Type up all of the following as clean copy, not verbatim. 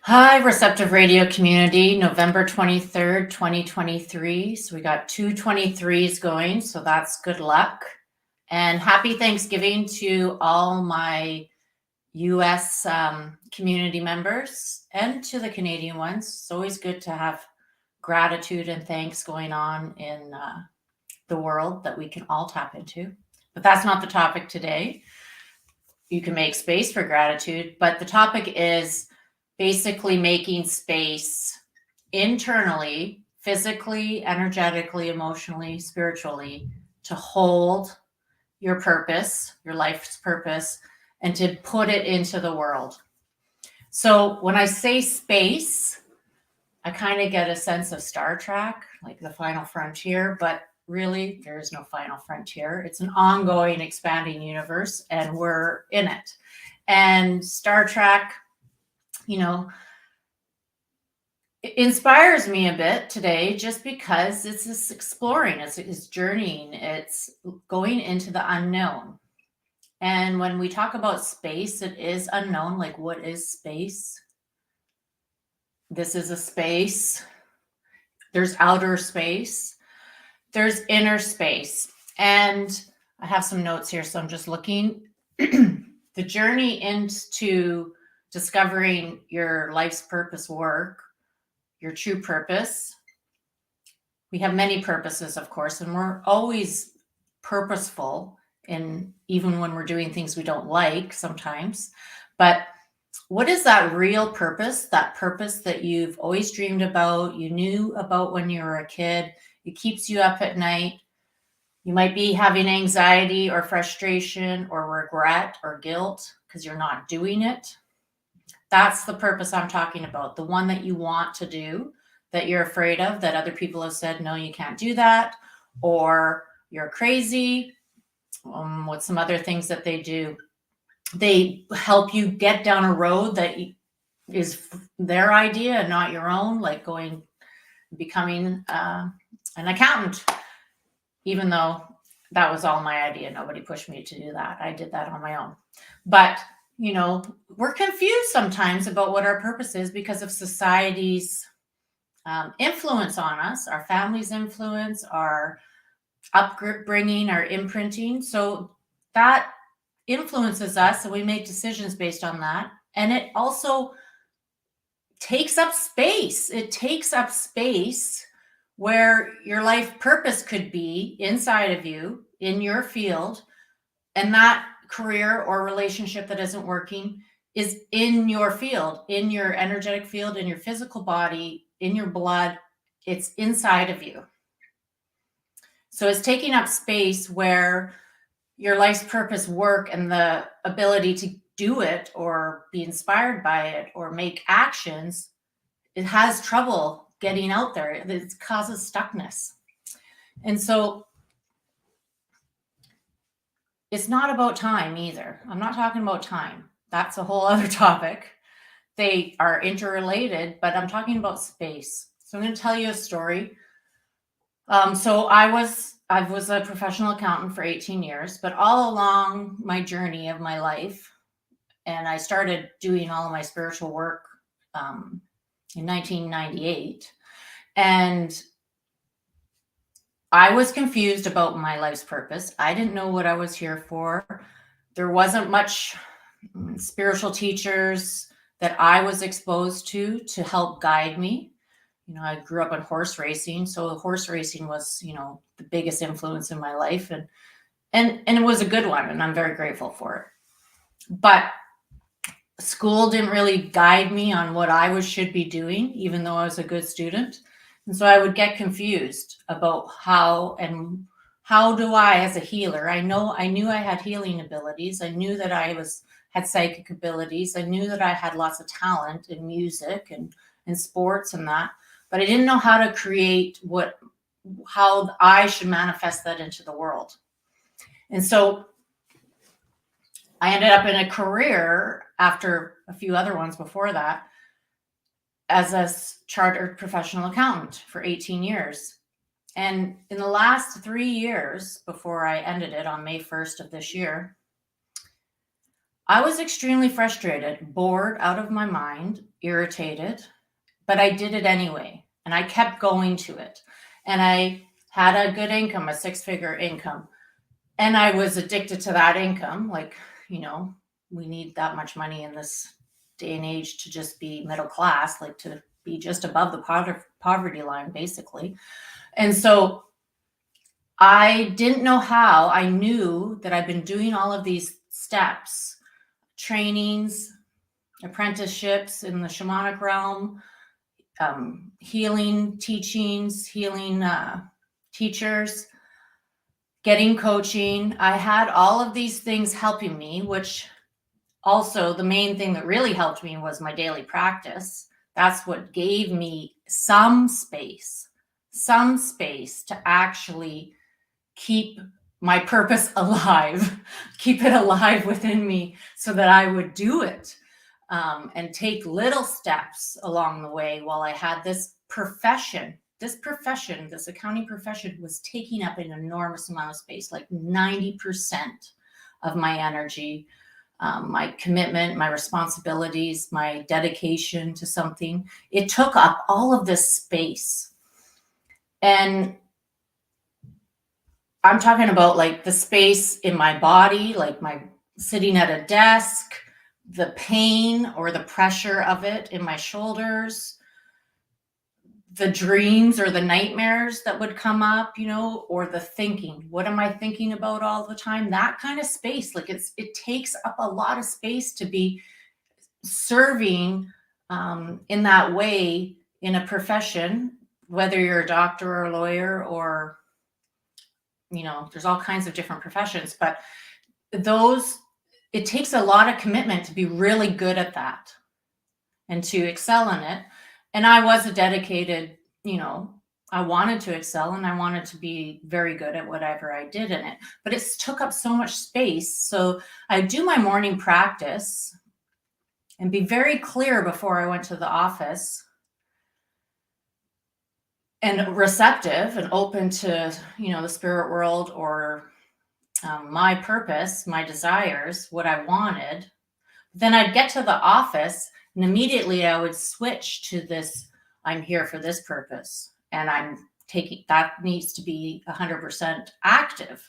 Hi, Receptive Radio community, November 23rd, 2023. So we got two 23s going, so that's good luck. And happy Thanksgiving to all my US community members and to the Canadian ones. It's always good to have gratitude and thanks going on in the world that we can all tap into. But that's not the topic today. You can make space for gratitude, but the topic is basically making space internally, physically, energetically, emotionally, spiritually, to hold your purpose, your life's purpose, and to put it into the world. So when I say space, I kind of get a sense of Star Trek, like the final frontier, but really there is no final frontier. It's an ongoing, expanding universe, and we're in it. And Star Trek, you know, it inspires me a bit today just because it's this exploring, it's journeying, it's going into the unknown. And when we talk about space, it is unknown. Like, what is space? This is a space. There's outer space. There's inner space. And I have some notes here, so I'm just looking. The journey into discovering your life's purpose work, your true purpose. We have many purposes, of course, and we're always purposeful, in even when we're doing things we don't like sometimes. But what is that real purpose? That purpose that you've always dreamed about, you knew about when you were a kid, it keeps you up at night. You might be having anxiety or frustration or regret or guilt because you're not doing it. That's the purpose I'm talking about, the one that you want to do, that you're afraid of, that other people have said, no, you can't do that, or you're crazy. What's some other things that they do? They help you get down a road that is their idea and not your own, like becoming an accountant, even though that was all my idea. Nobody pushed me to do that. I did that on my own. But we're confused sometimes about what our purpose is because of society's influence on us, our family's influence, our upbringing, our imprinting. So that influences us, and we make decisions based on that. And it also takes up space. It takes up space where your life purpose could be inside of you, in your field, and that career or relationship that isn't working is in your field, in your energetic field, in your physical body, in your blood. It's inside of you. So it's taking up space where your life's purpose work and the ability to do it or be inspired by it or make actions, it has trouble getting out there. It causes stuckness. And so it's not about time either. I'm not talking about time. That's a whole other topic. They are interrelated, but I'm talking about space. So I'm going to tell you a story. So I was a professional accountant for 18 years, but all along my journey of my life, and I started doing all of my spiritual work in 1998, and I was confused about my life's purpose. I didn't know what I was here for. There wasn't much spiritual teachers that I was exposed to help guide me. I grew up in horse racing, so horse racing was, the biggest influence in my life, and it was a good one, and I'm very grateful for it. But school didn't really guide me on what I should be doing, even though I was a good student. And so I would get confused about how do I, as a healer, I knew I had healing abilities. I knew that I had psychic abilities. I knew that I had lots of talent in music and sports and that, but I didn't know how to create how I should manifest that into the world. And so I ended up in a career after a few other ones before that as a chartered professional accountant for 18 years. And in the last 3 years, before I ended it on May 1st of this year, I was extremely frustrated, bored out of my mind, irritated, but I did it anyway. And I kept going to it. And I had a good income, a 6-figure income. And I was addicted to that income. Like, we need that much money in this day and age to just be middle class, like to be just above the poverty line, basically. And so I didn't know how. I knew that I've been doing all of these steps, trainings, apprenticeships in the shamanic realm, healing teachings, healing teachers, getting coaching. I had all of these things helping me, which also the main thing that really helped me was my daily practice. That's what gave me some space to actually keep my purpose alive, keep it alive within me so that I would do it, and take little steps along the way while I had this profession. This accounting profession was taking up an enormous amount of space, like 90% of my energy, my commitment, my responsibilities, my dedication to something. It took up all of this space. And I'm talking about like the space in my body, like my sitting at a desk, the pain or the pressure of it in my shoulders, the dreams or the nightmares that would come up, or the thinking. What am I thinking about all the time? That kind of space, like it takes up a lot of space to be serving in that way in a profession, whether you're a doctor or a lawyer or, there's all kinds of different professions, but it takes a lot of commitment to be really good at that and to excel in it. And I was a dedicated, I wanted to excel and I wanted to be very good at whatever I did in it, but it took up so much space. So I do my morning practice and be very clear before I went to the office and receptive and open to, the spirit world or my purpose, my desires, what I wanted. Then I'd get to the office and immediately I would switch to this, I'm here for this purpose. And that needs to be 100% active.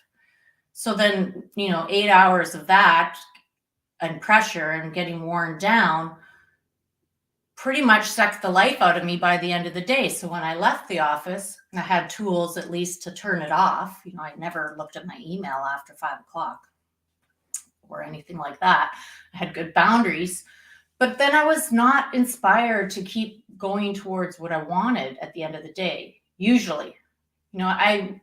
So then, 8 hours of that and pressure and getting worn down pretty much sucked the life out of me by the end of the day. So when I left the office, I had tools at least to turn it off. I never looked at my email after 5:00 or anything like that. I had good boundaries, but then I was not inspired to keep going towards what I wanted at the end of the day. Usually, I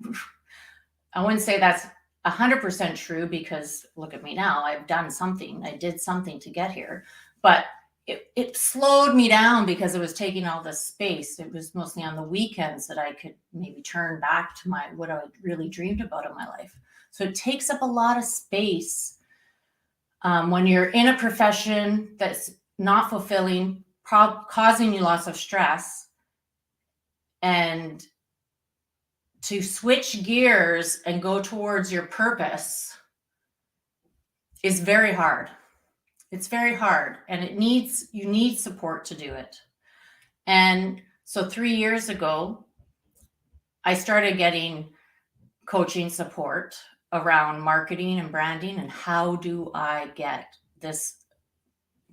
wouldn't say that's 100% true because look at me now. I've done something. I did something to get here, but it slowed me down because it was taking all this space. It was mostly on the weekends that I could maybe turn back to what I really dreamed about in my life. So it takes up a lot of space when you're in a profession that's not fulfilling, causing you lots of stress, and to switch gears and go towards your purpose is very hard. It's very hard, and you need support to do it. And so 3 years ago, I started getting coaching support around marketing and branding and how do I get this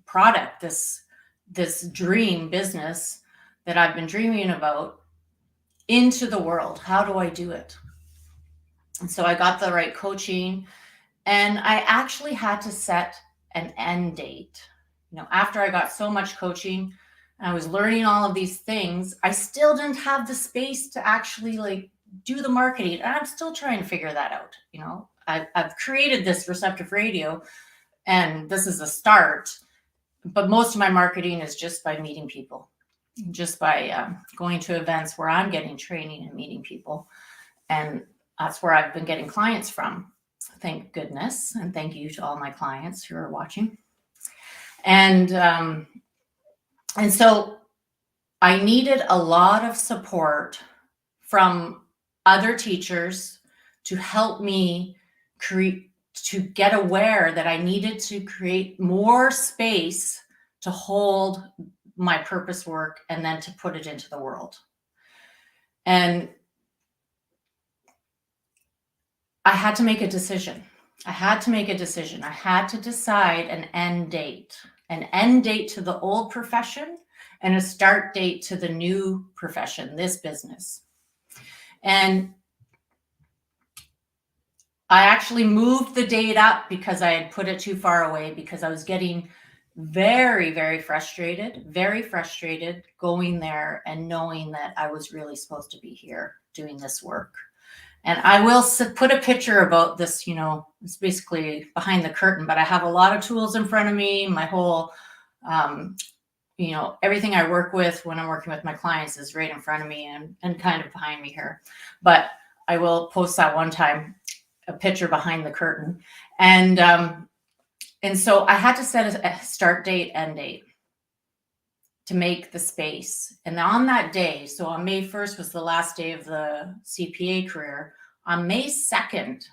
product, this dream business that I've been dreaming about into the world. How do I do it? And so I got the right coaching, and I actually had to set an end date. After I got so much coaching, I was learning all of these things, I still didn't have the space to actually do the marketing. And I'm still trying to figure that out. I've created this Receptive Radio, and this is a start, but most of my marketing is just by meeting people, just by going to events where I'm getting training and meeting people. And that's where I've been getting clients from. Thank goodness. And thank you to all my clients who are watching. And so I needed a lot of support from other teachers to help me to get aware that I needed to create more space to hold my purpose work and then to put it into the world. And I had to make a decision. I had to decide an end date to the old profession and a start date to the new profession, this business. And I actually moved the date up because I had put it too far away, because I was getting very, very frustrated going there and knowing that I was really supposed to be here doing this work. And I will put a picture about this, it's basically behind the curtain, but I have a lot of tools in front of me. My whole, everything I work with when I'm working with my clients is right in front of me and kind of behind me here. But I will post that one time, a picture behind the curtain. And so I had to set a start date, end date to make the space. And on that day, so on May 1st was the last day of the CPA career. On May 2nd,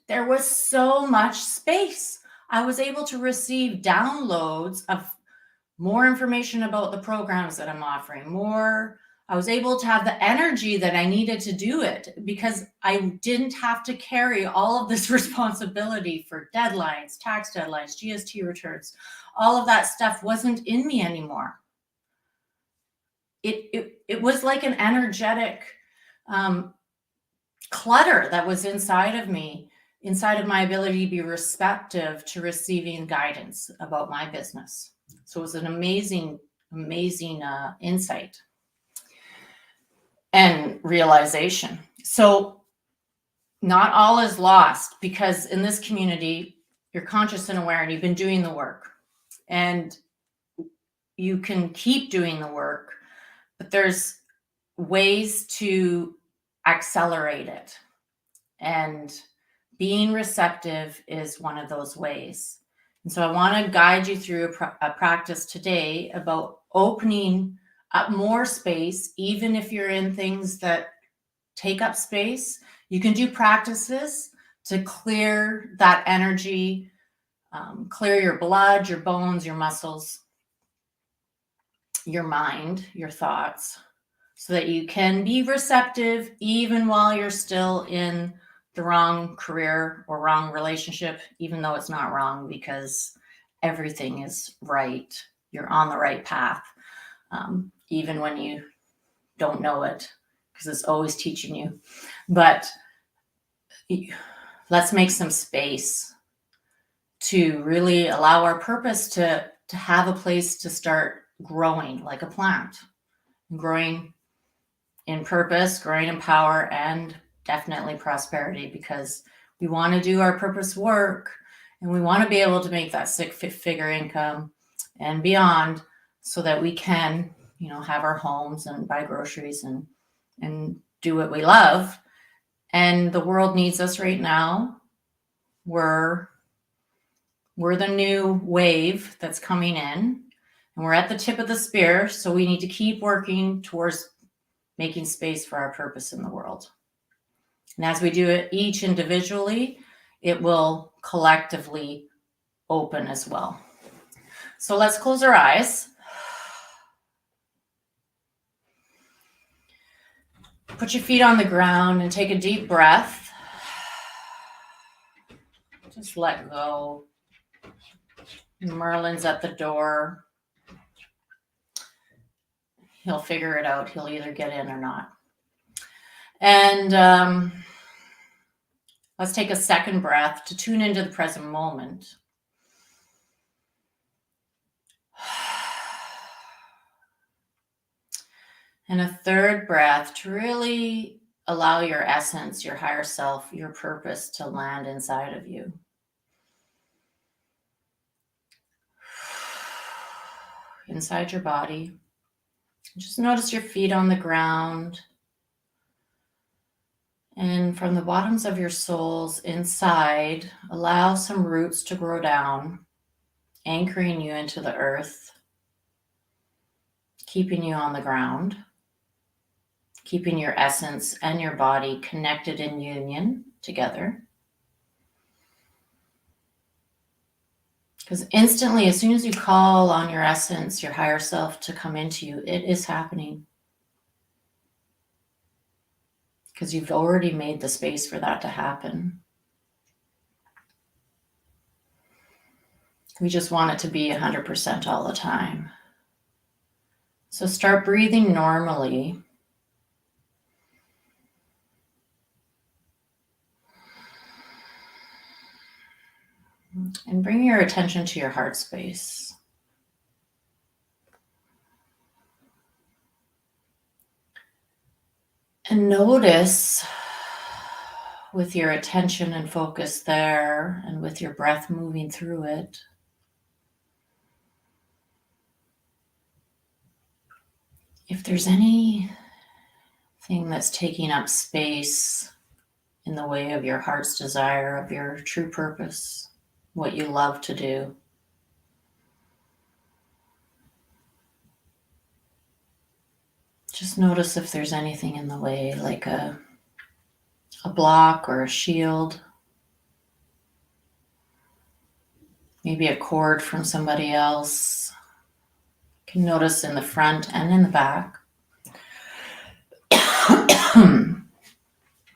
there was so much space. I was able to receive downloads of more information about the programs that I'm offering, I was able to have the energy that I needed to do it, because I didn't have to carry all of this responsibility for deadlines, tax deadlines, GST returns. All of that stuff wasn't in me anymore. It was like an energetic clutter that was inside of me, inside of my ability to be receptive to receiving guidance about my business. So it was an amazing insight and realization. So not all is lost, because in this community, you're conscious and aware, and you've been doing the work, and you can keep doing the work, but there's ways to accelerate it. And being receptive is one of those ways. And so I want to guide you through a practice today about opening up more space, even if you're in things that take up space. You can do practices to clear that energy, clear your blood, your bones, your muscles, your mind, your thoughts, so that you can be receptive even while you're still in the wrong career or wrong relationship, even though it's not wrong, because everything is right. You're on the right path, even when you don't know it, because it's always teaching you. But let's make some space to really allow our purpose to have a place to start growing like a plant, growing in purpose, growing in power, and definitely prosperity, because we want to do our purpose work and we want to be able to make that six-figure income and beyond, so that we can, have our homes and buy groceries and do what we love. And the world needs us right now. We're the new wave that's coming in, and we're at the tip of the spear. So we need to keep working towards making space for our purpose in the world. And as we do it each individually, it will collectively open as well. So let's close our eyes. Put your feet on the ground and take a deep breath. Just let go. Merlin's at the door. He'll figure it out. He'll either get in or not. And let's take a second breath to tune into the present moment. And a third breath to really allow your essence, your higher self, your purpose to land inside of you. Inside your body. Just notice your feet on the ground. And from the bottoms of your soles inside, allow some roots to grow down, anchoring you into the earth, keeping you on the ground, keeping your essence and your body connected in union. together. Because instantly, as soon as you call on your essence, your higher self to come into you, it is happening. Because you've already made the space for that to happen. We just want it to be 100% all the time. So start breathing normally. And bring your attention to your heart space. And notice with your attention and focus there, and with your breath moving through it, if there's anything that's taking up space in the way of your heart's desire, of your true purpose, what you love to do. Just notice if there's anything in the way, like a block or a shield. Maybe a cord from somebody else. You can notice in the front and in the back.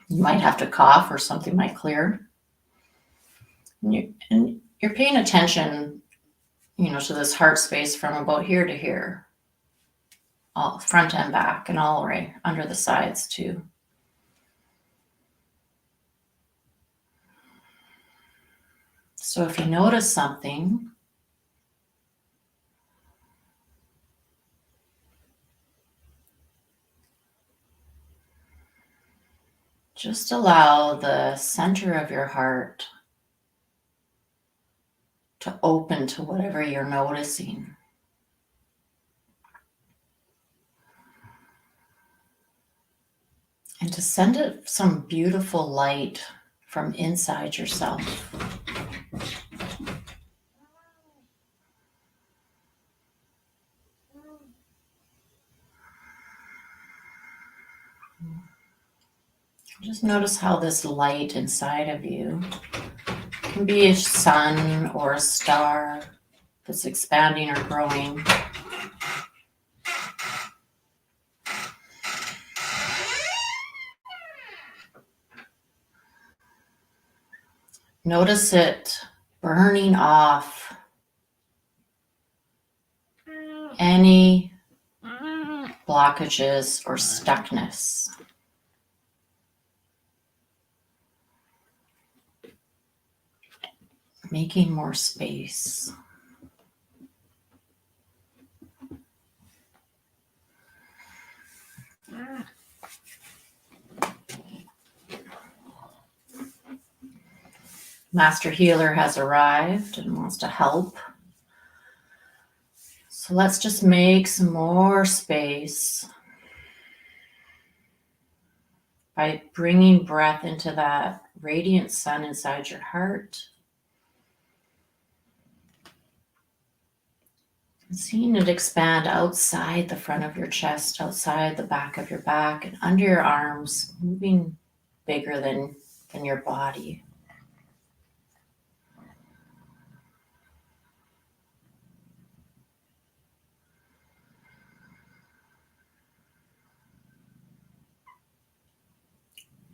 You might have to cough or something might clear. And you're paying attention, to this heart space from about here to here. All front and back, and all right under the sides too. So if you notice something, just allow the center of your heart to open to whatever you're noticing. And to send it some beautiful light from inside yourself. Just notice how this light inside of you can be a sun or a star that's expanding or growing. Notice it burning off any blockages or stuckness. Making more space. Master Healer has arrived and wants to help. So let's just make some more space by bringing breath into that radiant sun inside your heart. And seeing it expand outside the front of your chest, outside the back of your back, and under your arms, moving bigger than your body.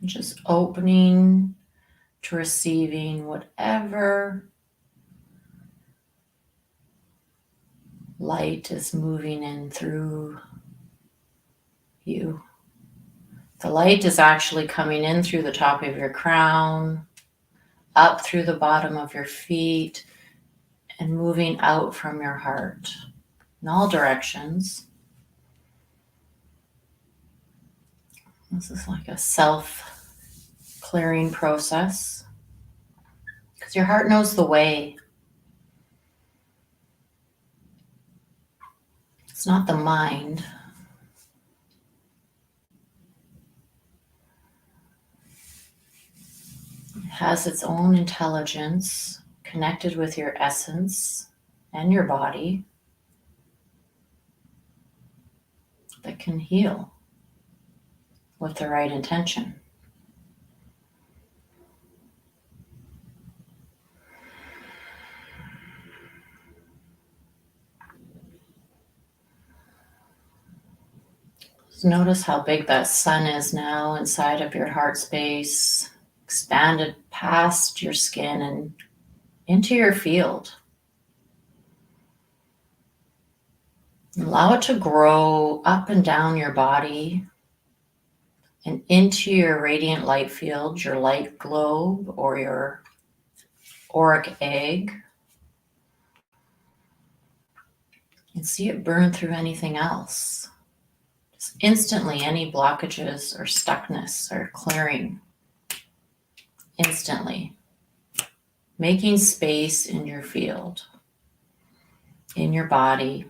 Just opening to receiving whatever light is moving in through you. The light is actually coming in through the top of your crown, up through the bottom of your feet, and moving out from your heart in all directions. This is like a self-clearing process because your heart knows the way. It's not the mind. It has its own intelligence connected with your essence and your body that can heal with the right intention. Notice how big that sun is now inside of your heart space, expanded past your skin and into your field. Allow it to grow up and down your body and into your radiant light field, your light globe or your auric egg. And see it burn through anything else. Just instantly, any blockages or stuckness are clearing. Instantly. Making space in your field, in your body,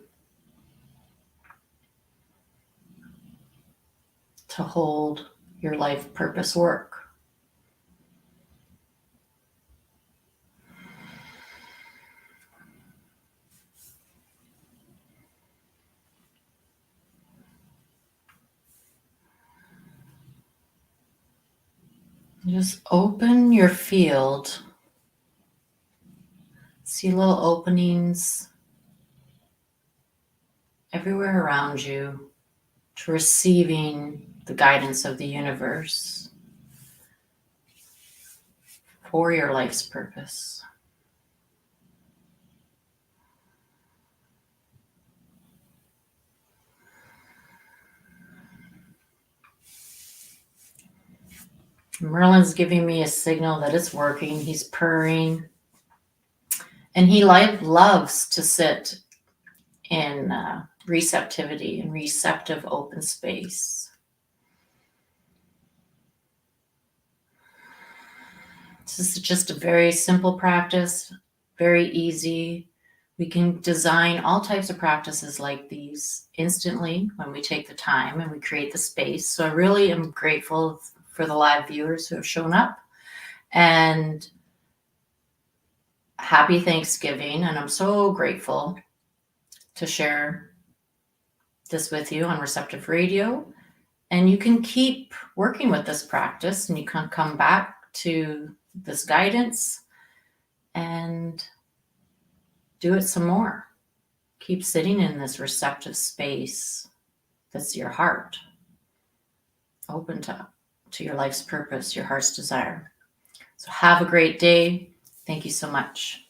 to hold your life purpose work. Just open your field. See little openings everywhere around you to receiving the guidance of the universe for your life's purpose. Merlin's giving me a signal that it's working. He's purring. And he loves to sit in receptivity and receptive open space. This is just a very simple practice, very easy. We can design all types of practices like these instantly when we take the time and we create the space. So I really am grateful for the live viewers who have shown up, and happy Thanksgiving. And I'm so grateful to share this with you on Receptive Radio. And you can keep working with this practice and you can come back to this guidance and do it some more. Keep sitting in this receptive space that's your heart, open to your life's purpose, your heart's desire. So have a great day. Thank you so much.